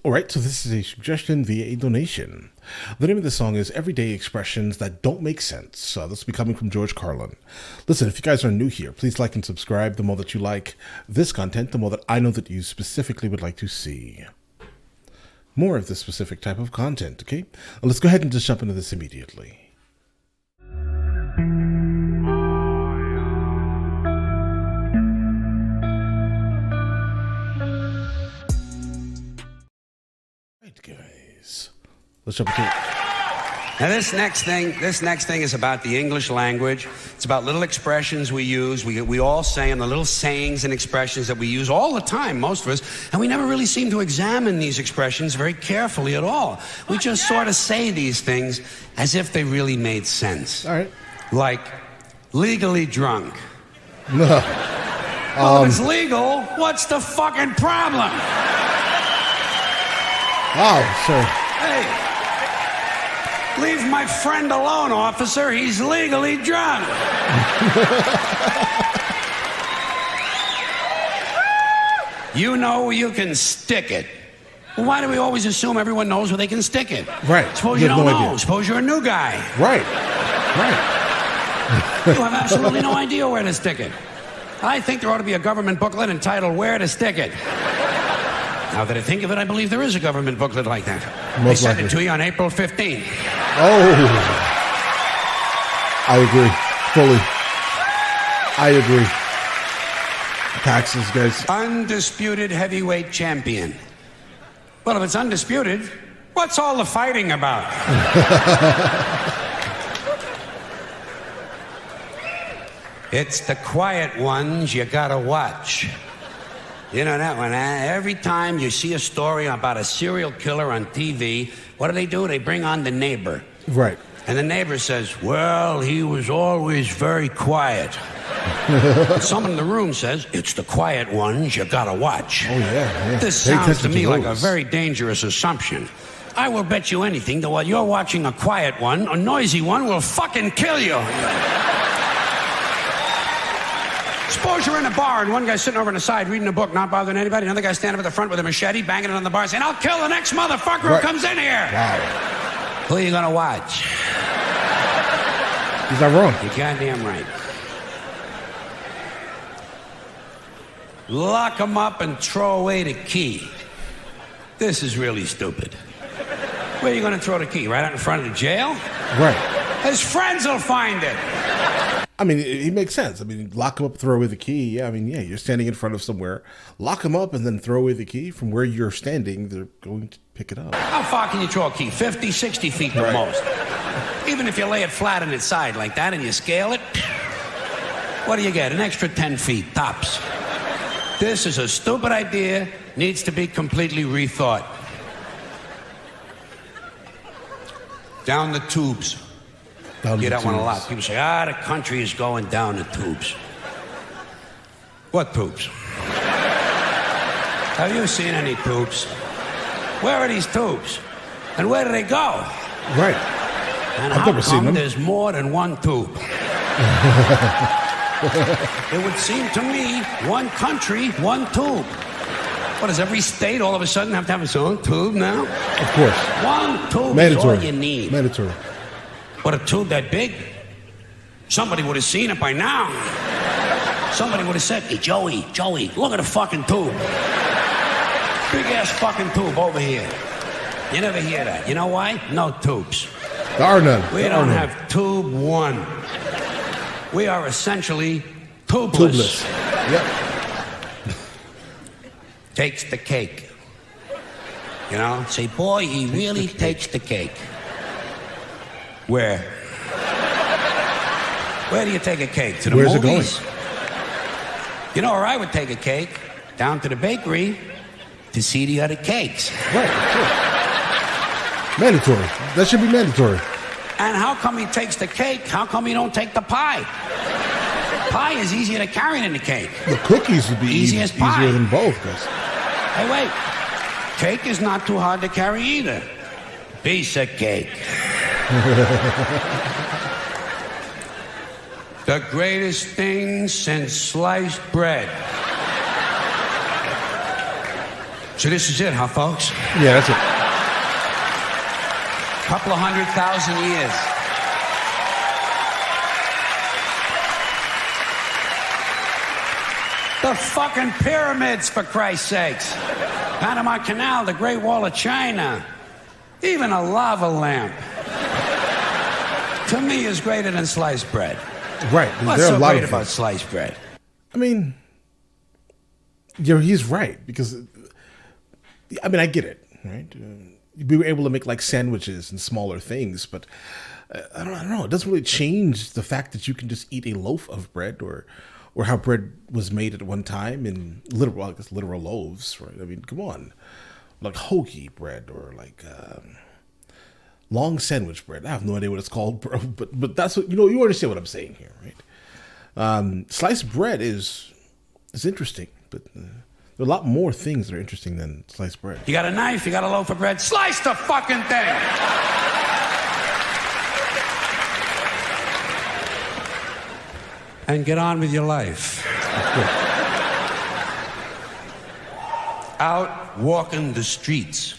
All right, so this is a suggestion via a donation. The name of the song is Everyday Expressions That Don't Make Sense. This will be coming from George Carlin. Listen, if you guys are new here, please like and subscribe. The more that you like this content, the more that I know that you specifically would like to see more of this specific type of content, okay? Well, let's go ahead and just jump into this immediately. Guys, let's jump into it. Now this next thing is about the English language. It's about little expressions we use. We all say them, the little sayings and expressions that we use all the time, most of us, and we never really seem to examine these expressions very carefully at all. We just sort of say these things as if they really made sense. All right. Like, legally drunk. No. Well, if it's legal, what's the fucking problem? Oh, sir. Hey, leave my friend alone, officer. He's legally drunk. You know you can stick it. Well, why do we always assume everyone knows where they can stick it? Right. Suppose you don't know. Suppose you're a new guy. Right. You have absolutely no idea where to stick it. I think there ought to be a government booklet entitled Where to Stick It. Now that I think of it, I believe there is a government booklet like that. They sent it to you on April 15th. Oh, I agree. Fully. I agree. Taxes, guys. Undisputed heavyweight champion. Well, if it's undisputed, what's all the fighting about? It's the quiet ones you gotta watch. You know that one, huh? Every time you see a story about a serial killer on TV, what do? They bring on the neighbor. Right. And the neighbor says, well, he was always very quiet. And someone in the room says, it's the quiet ones you gotta watch. Oh, yeah. This sounds to me like a very dangerous assumption. I will bet you anything that while you're watching a quiet one, a noisy one will fucking kill you. Suppose you're in a bar and one guy's sitting over on the side reading a book, not bothering anybody. Another guy standing up at the front with a machete, banging it on the bar, saying, I'll kill the next motherfucker who comes in here. Wow. Who are you gonna watch? He's not wrong. You're goddamn right. Lock him up and throw away the key. This is really stupid. Where are you gonna throw the key? Right out in front of the jail? Right. His friends will find it. I mean, it makes sense. I mean, lock him up, throw away the key. Yeah, I mean, yeah, you're standing in front of somewhere. Lock him up and then throw away the key. From where you're standing, they're going to pick it up. How far can you throw a key? 50, 60 feet at most. Even if you lay it flat on its side like that and you scale it, what do you get? An extra 10 feet, tops. This is a stupid idea, needs to be completely rethought. Down the tubes. You hear that one a lot. People say, the country is going down the tubes. What tubes? Have you seen any tubes? Where are these tubes? And where do they go? Right. And I've never seen them. There's more than one tube? It would seem to me, one country, one tube. What, does every state all of a sudden have to have its own tube now? Of course. One tube Mandatory. is all you need. Mandatory. What, a tube that big? Somebody would have seen it by now. Somebody would have said, hey, Joey, look at the fucking tube. Big ass fucking tube over here. You never hear that. You know why? No tubes. There are none. We don't have tube one. We are essentially tubeless. Yep. Takes the cake. You know? Say, boy, he really takes the cake. Where? Where do you take a cake? To the Where's movies? it going? You know where I would take a cake? Down to the bakery to see the other cakes. Right, sure. Mandatory. That should be mandatory. And how come he takes the cake? How come he don't take the pie? Pie is easier to carry than the cake. The cookies would be easier than both. Hey, wait. Cake is not too hard to carry either. Piece of cake. The greatest thing since sliced bread. So this is it, huh, folks? Yeah, that's it. Couple of 100,000 years. The fucking pyramids, for Christ's sakes. Panama Canal, the Great Wall of China. Even a lava lamp. To me, is greater than sliced bread. Right. What's there are so a lot great of about things. sliced bread? I mean, he's right, because, I mean, I get it, right? We were able to make like sandwiches and smaller things, but I don't know. It doesn't really change the fact that you can just eat a loaf of bread, or how bread was made at one time in literal loaves, right? I mean, come on, like hoagie bread, or like long sandwich bread. I have no idea what it's called, bro, but that's what you understand what I'm saying here, right? Sliced bread is interesting, but there are a lot more things that are interesting than sliced bread. You got a knife, you got a loaf of bread, slice the fucking thing! And get on with your life. Out walking the streets.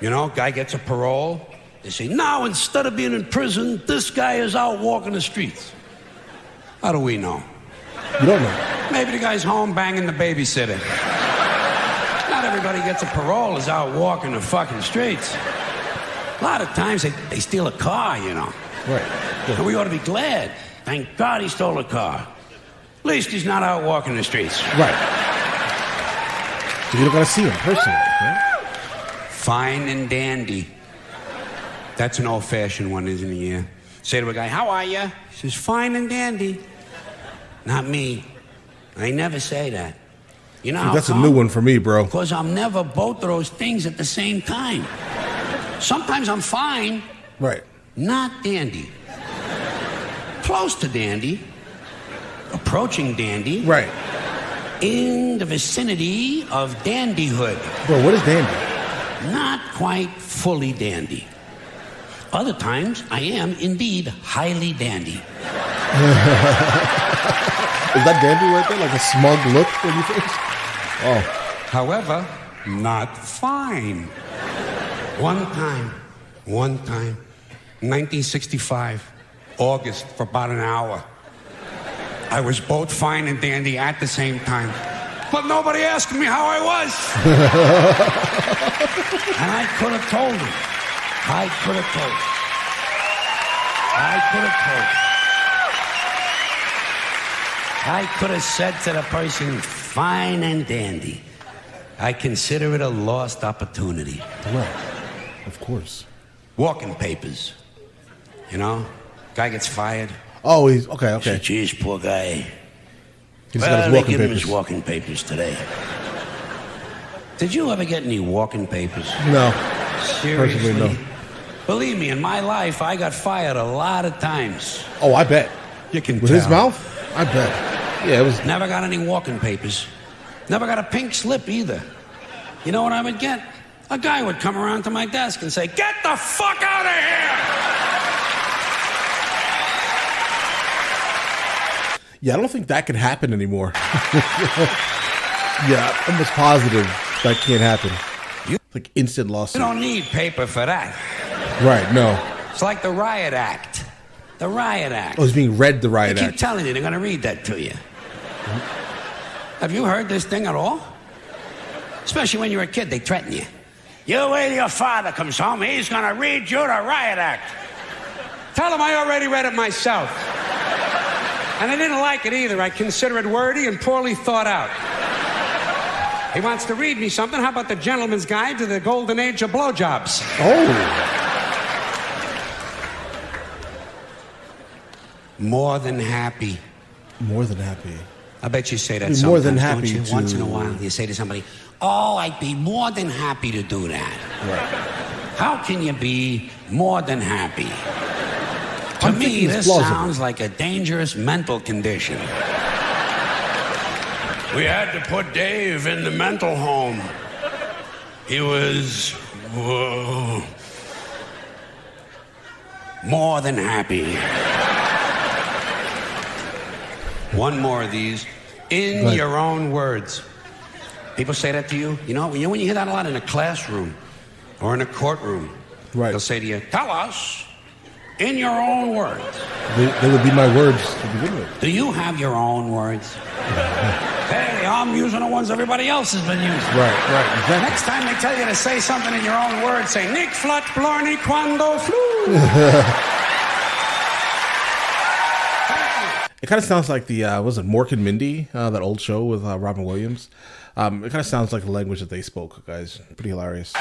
You know, guy gets a parole. They say, now instead of being in prison, this guy is out walking the streets. How do we know? You don't know. Maybe the guy's home banging the babysitter. Not everybody gets a parole is out walking the fucking streets. A lot of times they steal a car, you know. Right. And we ought to be glad. Thank God he stole a car. At least he's not out walking the streets. Right. So you don't got to see him personally, right? Fine and dandy. That's an old-fashioned one, isn't it? Yeah. Say to a guy, how are you? He says, fine and dandy. Not me. I never say that. You know how That's come? a new one for me, bro. Because I'm never both of those things at the same time. Sometimes I'm fine. Right. Not dandy. Close to dandy. Approaching dandy. Right. In the vicinity of dandyhood. Bro, what is dandy? Not quite fully dandy. Other times, I am indeed highly dandy. Is that dandy right there? Like a smug look on your face? Oh. However, not fine. One time, 1965, August, for about an hour. I was both fine and dandy at the same time. But nobody asked me how I was. And I could have told him. I could have told him. I could have said to the person, fine and dandy. I consider it a lost opportunity. Right. Of course. Walking papers. You know? Guy gets fired. Oh, he's okay. He said, geez, poor guy. He's got his They walking give him papers. his walking papers today. Did you ever get any walking papers? No. Seriously? Personally, no. Believe me, in my life, I got fired a lot of times. Oh, I bet. You can With tell. his mouth? I bet. Yeah, it was. Never got any walking papers. Never got a pink slip either. You know what I would get? A guy would come around to my desk and say, get the fuck out of here! Yeah, I don't think that can happen anymore. Yeah, I'm almost positive that can't happen. Like instant You lawsuit. don't need paper for that. Right, no. It's like the Riot Act. The Riot Act. Oh, he's being read the Riot They keep Act. telling you they're going to read that to you. Have you heard this thing at all? Especially when you're a kid, they threaten you. You wait till your father comes home, he's going to read you the Riot Act. Tell him I already read it myself. And I didn't like it either. I consider it wordy and poorly thought out. He wants to read me something. How about the Gentleman's Guide to the Golden Age of Blowjobs? Oh. More than happy. More than happy. I bet you say that Be sometimes, more than don't happy you? to- Once in a while, you say to somebody, oh, I'd be more than happy to do that. Right. How can you be more than happy? To I'm me, thinking it's this plausible. sounds like a dangerous mental condition. We had to put Dave in the mental home. He was more than happy. One more of these. In Right. your own words. People say that to you. You know, when you hear that a lot in a classroom or in a courtroom, right? They'll say to you, "Tell us in your own words." They would be my words to begin with. Do you have your own words? Hey, I'm using the ones everybody else has been using. Right, exactly. Next time they tell you to say something in your own words, say, "Nick flat blarney quando flu." It kind of sounds like the, was it Mork and Mindy, that old show with Robin Williams? It kind of sounds like the language that they spoke, guys. Pretty hilarious.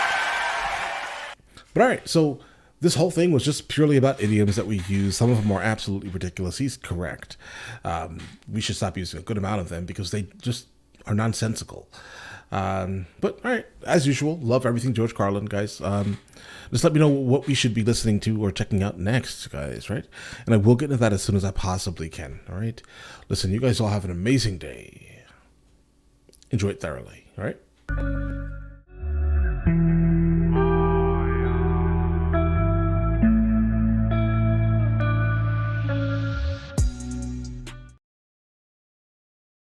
But all right, so this whole thing was just purely about idioms that we use. Some of them are absolutely ridiculous. He's correct. We should stop using a good amount of them because they just are nonsensical. But all right, as usual, love everything George Carlin, guys. Just let me know what we should be listening to or checking out next, guys, right? And I will get into that as soon as I possibly can, all right? Listen, you guys all have an amazing day. Enjoy it thoroughly, all right?